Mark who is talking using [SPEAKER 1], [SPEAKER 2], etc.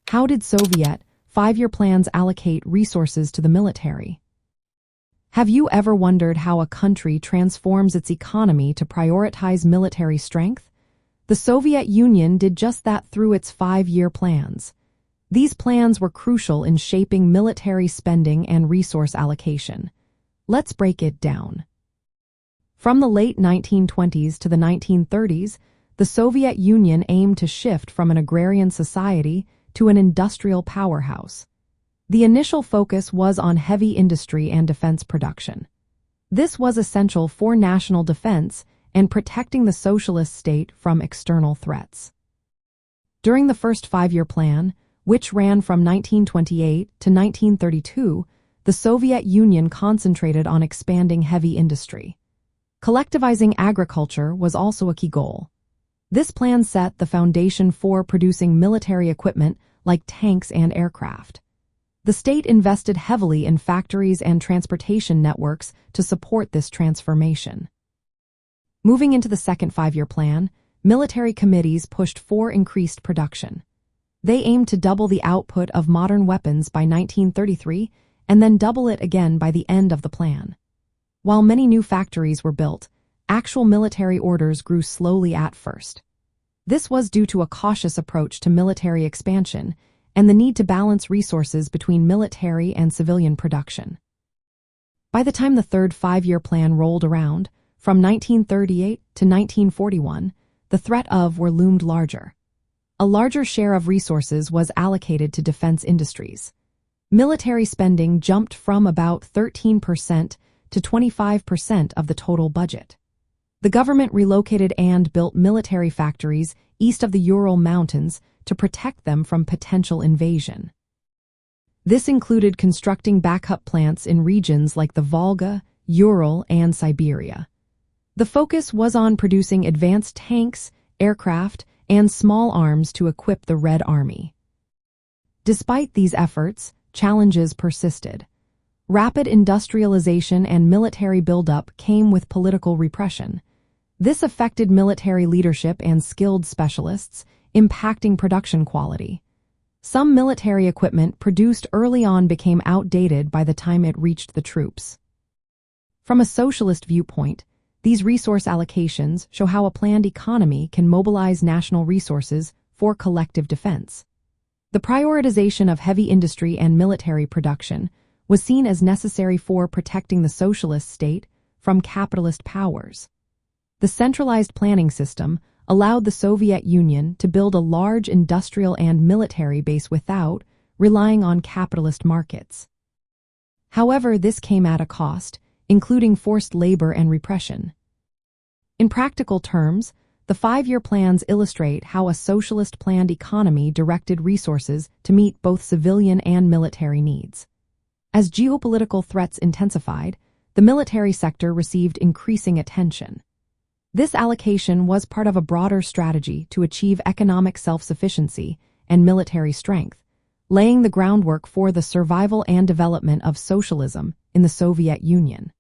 [SPEAKER 1] How did Soviet five-year plans allocate resources to the military? Have you ever wondered how a country transforms its economy to prioritize military strength? The Soviet Union did just that through its five-year plans. These plans were crucial in shaping military spending and resource allocation. Let's break it down. From the late 1920s to the 1930s, the Soviet Union aimed to shift from an agrarian society to an industrial powerhouse. The initial focus was on heavy industry and defense production. This was essential for national defense and protecting the socialist state from external threats. During the first five-year plan, which ran from 1928 to 1932, the Soviet Union concentrated on expanding heavy industry. Collectivizing agriculture was also a key goal. This plan set the foundation for producing military equipment like tanks and aircraft. The state invested heavily in factories and transportation networks to support this transformation. Moving into the second five-year plan, military committees pushed for increased production. They aimed to double the output of modern weapons by 1933 and then double it again by the end of the plan. While many new factories were built, actual military orders grew slowly at first. This was due to a cautious approach to military expansion and the need to balance resources between military and civilian production. By the time the third five-year plan rolled around, from 1938 to 1941, the threat of war loomed larger. A larger share of resources was allocated to defense industries. Military spending jumped from about 13% to 25% of the total budget. The government relocated and built military factories east of the Ural Mountains to protect them from potential invasion. This included constructing backup plants in regions like the Volga, Ural, and Siberia. The focus was on producing advanced tanks, aircraft, and small arms to equip the Red Army. Despite these efforts, challenges persisted. Rapid industrialization and military buildup came with political repression. This affected military leadership and skilled specialists, impacting production quality. Some military equipment produced early on became outdated by the time it reached the troops. From a socialist viewpoint, these resource allocations show how a planned economy can mobilize national resources for collective defense. The prioritization of heavy industry and military production was seen as necessary for protecting the socialist state from capitalist powers. The centralized planning system allowed the Soviet Union to build a large industrial and military base without relying on capitalist markets. However, this came at a cost, including forced labor and repression. In practical terms, the five-year plans illustrate how a socialist planned economy directed resources to meet both civilian and military needs. As geopolitical threats intensified, the military sector received increasing attention. This allocation was part of a broader strategy to achieve economic self-sufficiency and military strength, laying the groundwork for the survival and development of socialism in the Soviet Union.